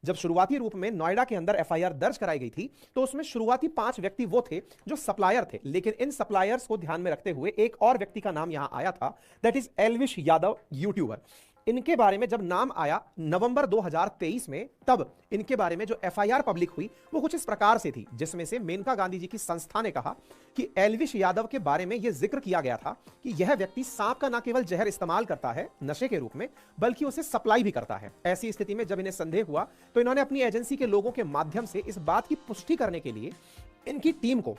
जब शुरुआती रूप में नोएडा के अंदर एफआईआर दर्ज कराई गई थी तो उसमें शुरुआती 5 व्यक्ति वो थे जो सप्लायर थे, लेकिन इन सप्लायर्स को ध्यान में रखते हुए एक और व्यक्ति का नाम यहां आया था, that is Elvish Yadav, YouTuber. इनके बारे में जब नाम आया नवंबर 2023 में, तब इनके बारे में जो एफआईआर पब्लिक हुई वो कुछ इस प्रकार से थी, जिसमें से मेनका गांधी जी की संस्था ने कहा कि एल्विश यादव के बारे में यह जिक्र किया गया था कि यह व्यक्ति सांप का न केवल जहर इस्तेमाल करता है नशे के रूप में, बल्कि उसे सप्लाई भी करता है। ऐसी स्थिति में जब इन्हें संदेह हुआ तो इन्होंने अपनी एजेंसी के लोगों के माध्यम से इस बात की पुष्टि करने के लिए इनकी टीम को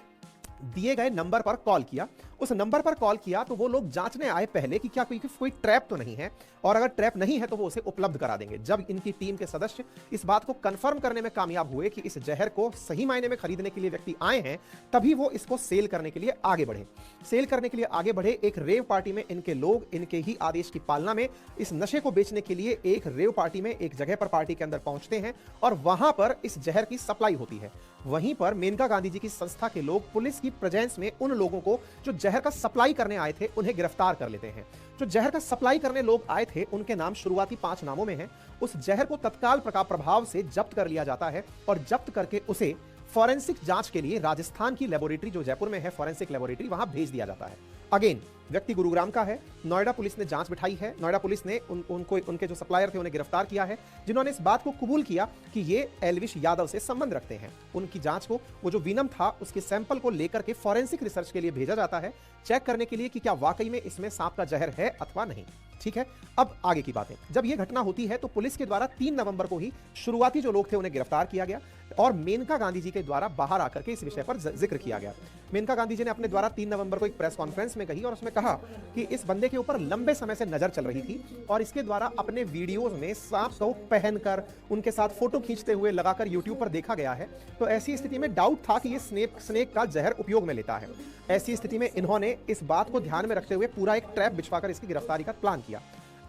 दिए गए नंबर पर कॉल किया। उस नंबर पर कॉल किया तो वो लोग जांचने आए पहले कि क्या कोई ट्रैप तो नहीं है, और अगर ट्रैप नहीं है तो वो उसे उपलब्ध करा देंगे। जब इनकी टीम के सदस्य इस बात को कंफर्म करने में कामयाब हुए कि इस जहर को सही मायने में खरीदने के लिए व्यक्ति आए हैं, तभी वो इसको सेल करने के लिए आगे बढ़े। सेल करने के लिए आगे बढ़े। एक रेव पार्टी में इनके लोग इनके ही आदेश की पालना में इस नशे को बेचने के लिए एक रेव पार्टी में एक जगह पर पार्टी के अंदर पहुंचते हैं और वहां पर इस जहर की सप्लाई होती है। वहीं पर मेनका गांधी जी की संस्था के लोग पुलिस की प्रेजेंस में उन लोगों को जो जहर का सप्लाई करने आए थे उन्हें गिरफ्तार कर लेते हैं। जो जहर का सप्लाई करने लोग आए थे उनके नाम शुरुआती 5 नामों में हैं। उस जहर को तत्काल प्रभाव से जब्त कर लिया जाता है और जब्त करके उसे फॉरेंसिक जांच के लिए राजस्थान की लेबोरेटरी जो जयपुर में है, फॉरेंसिक लेबोरेटरी, वहां भेज दिया जाता है। अगेन व्यक्ति गुरुग्राम का है। नोएडा पुलिस ने जांच बिठाई है। नोएडा पुलिस ने उनको उनके जो सप्लायर थे उन्हें गिरफ्तार किया है, जिन्होंने इस बात को कबूल किया कि ये एल्विश यादव से संबंध रखते हैं। उनकी जांच को, वो जो विनम था उसके सैंपल को लेकर के फॉरेंसिक रिसर्च के लिए भेजा जाता है, चेक करने के लिए कि क्या वाकई में इसमें सांप का जहर है अथवा नहीं। ठीक है, अब आगे की बातें। जब यह घटना होती है तो पुलिस के द्वारा 3 नवंबर को ही शुरुआती जो लोग थे उन्हें गिरफ्तार किया गया और मेनका गांधी जी के द्वारा बाहर आकर के इस विषय पर जिक्र किया गया। मेनका गांधी जी ने अपने द्वारा 3 नवंबर को एक प्रेस कॉन्फ्रेंस में कही और उसमें कहा कि इस बंदे के ऊपर लंबे समय से नजर चल रही थी और इसके द्वारा अपने वीडियोस में सांप को पहनकर उनके साथ फोटो खींचते हुए लगाकर यूट्यूब पर देखा गया है। तो ऐसी स्थिति में डाउट था कि ये स्नेक का जहर उपयोग में लेता है। ऐसी स्थिति में इन्होंने इस बात को ध्यान में रखते हुए पूरा एक ट्रैप बिछवाकर इसकी गिरफ्तारी का प्लान किया।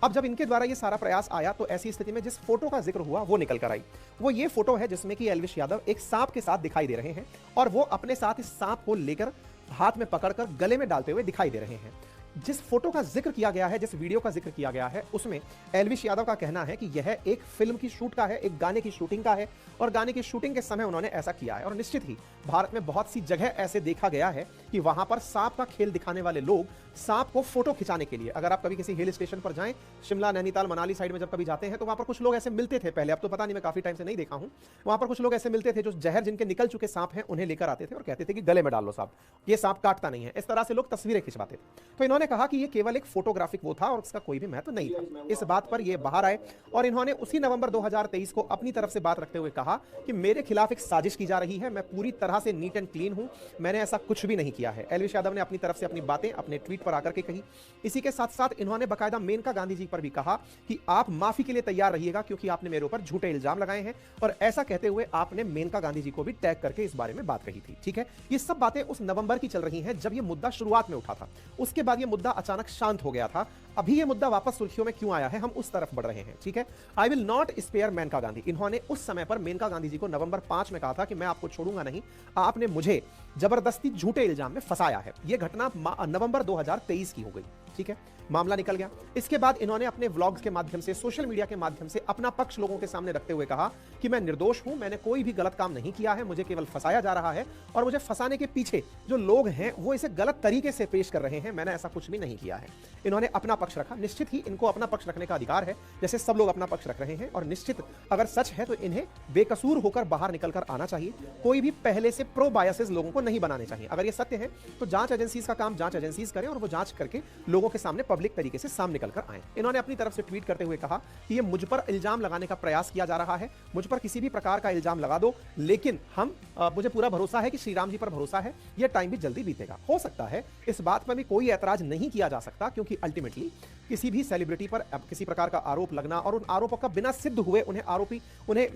अब जब इनके द्वारा ये सारा प्रयास आया तो ऐसी स्थिति में जिस फोटो का जिक्र हुआ वो निकल कर आई। वो ये फोटो है जिसमें कि एल्विश यादव एक सांप के साथ दिखाई दे रहे हैं और वो अपने साथ इस सांप को लेकर हाथ में पकड़कर गले में डालते हुए दिखाई दे रहे हैं। जिस फोटो का जिक्र किया गया है, जिस वीडियो का जिक्र किया गया है, उसमें एल्विश यादव का कहना है कि यह एक फिल्म की शूट का है, एक गाने की शूटिंग का है और गाने की शूटिंग के समय उन्होंने ऐसा किया है। और निश्चित ही भारत में बहुत सी जगह ऐसे देखा गया है कि वहां पर सांप का खेल दिखाने वाले लोग सांप को फोटो खिंचाने के लिए, अगर आप कभी किसी हिल स्टेशन पर जाएं, शिमला, नैनीताल, मनाली साइड में जब कभी जाते हैं तो वहां पर कुछ लोग ऐसे मिलते थे पहले, अब तो पता नहीं, मैं काफी टाइम से नहीं देखा हूं। वहां पर कुछ लोग ऐसे मिलते थे जो जहर जिनके निकल चुके सांप हैं उन्हें लेकर आते थे और कहते थे कि गले में डाल लो सांप, ये सांप काटता नहीं है। इस तरह से लोग तस्वीरें खिंचवाते थे। तो इन्होंने कहा कि ये केवल फोटोग्राफिक वो था और उसका कोई भी महत्व नहीं था। इस बात पर ये बाहर आए और इन्होंने उसी नवंबर 2023 को अपनी तरफ से बात रखते हुए कहा कि मेरे खिलाफ एक साजिश की जा रही है, मैं पूरी तरह से नीट एंड क्लीन हूं, मैंने ऐसा कुछ भी नहीं किया है। एल्विश यादव ने अपनी तरफ से अपनी बातें अपने ट्वीट पर आकर के कही। इसी के साथ साथ इन्होंने बाकायदा मेनका गांधी जी पर भी कहा कि आप माफी के लिए तैयार रहिएगा क्योंकि आपने मेरे ऊपर झूठे इल्जाम लगाए हैं, और ऐसा कहते हुए आपने मेनका गांधी जी को भी टैग करके इस बारे में बात कही थी। ठीक है, ये सब बातें उस नवंबर की चल रही हैं जब ये मुद्दा शुरुआत में उठा था। उसके बाद ये मुद्दा अचानक शांत हो गया था। अभी ये मुद्दा वापस सुर्खियों में क्यों आया है, हम उस तरफ बढ़ रहे हैं। ठीक है, I will not spare Maneka Gandhi. इन्होंने उस समय पर मेनका गांधी जी को नवंबर 5 में कहा था कि मैं आपको छोड़ूंगा नहीं, आपने मुझे जबरदस्ती झूठे इल्जाम में फंसाया है। यह घटना नवंबर 2023 की हो गई। ठीक है, मामला निकल गया। इसके बाद इन्होंने अपने व्लॉग्स के माध्यम से, सोशल मीडिया के माध्यम से अपना पक्ष लोगों के सामने रखते हुए कहा कि मैं निर्दोष हूं, मैंने कोई भी गलत काम नहीं किया है, मुझे केवल फंसाया जा रहा है और मुझे फंसाने के पीछे जो लोग हैं वो इसे गलत तरीके से पेश कर रहे हैं, मैंने ऐसा कुछ भी नहीं किया है। इन्होंने अपना पक्ष रखा। निश्चित ही इनको अपना पक्ष रखने का अधिकार है, जैसे सब लोग अपना पक्ष रख रहे हैं, और निश्चित अगर सच है तो इन्हें बेकसूर होकर बाहर निकलकर आना चाहिए। कोई भी पहले से प्रो बायसेस लोगों को नहीं बनाने चाहिए। अगर ये सत्य है तो जांच एजेंसीज का काम जांच एजेंसीज करें और वो जांच करके लोगों के सामने पब्लिक तरीके से सामने निकल कर आए। इन्होंने अपनी तरफ से ट्वीट करते हुए कहा कि ये मुझ पर इल्जाम लगाने का प्रयास किया जा रहा है, मुझ पर किसी भी प्रकार का इल्जाम लगा दो, लेकिन मुझे पूरा भरोसा है कि श्री राम जी पर भरोसा है, यह टाइम भी जल्दी बीतेगा। हो सकता है इस बात पर भी कोई ऐतराज नहीं किया जा सकता, क्योंकि अल्टीमेटली किसी भी सेलिब्रिटी पर किसी प्रकार का आरोप लगना और उन आरोपों का बिना सिद्ध हुए उन्हें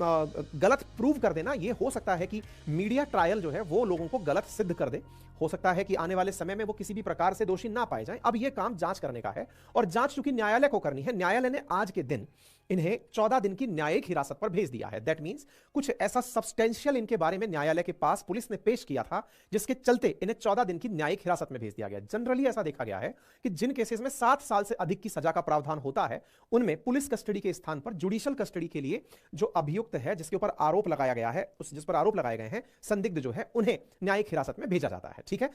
गलत प्रूव कर देना, यह हो सकता है कि मीडिया ट्रायल जो है वो लोगों को गलत सिद्ध कर दे। हो सकता है कि आने वाले समय में वो किसी भी प्रकार से दोषी ना पाए जाएं। अब यह काम जांच करने का है और जांच चूंकि न्यायालय को करनी है, न्यायालय ने आज के दिन इन्हें 14 दिन की न्यायिक हिरासत पर भेज दिया है। दैट मींस कुछ ऐसा सब्सटेंशियल इनके बारे में न्यायालय के पास पुलिस ने पेश किया था जिसके चलते इन्हें 14 दिन की न्यायिक हिरासत में भेज दिया गया। जनरली ऐसा देखा गया है कि जिन केसेस में 7 साल से अधिक की सजा का प्रावधान होता है उनमें पुलिस कस्टडी के स्थान पर जुडिशियल कस्टडी के लिए जो अभियुक्त है, जिसके ऊपर आरोप लगाया गया है, जिस पर आरोप लगाए गए हैं, संदिग्ध जो है, उन्हें न्यायिक हिरासत में भेजा जाता है। ठीक है।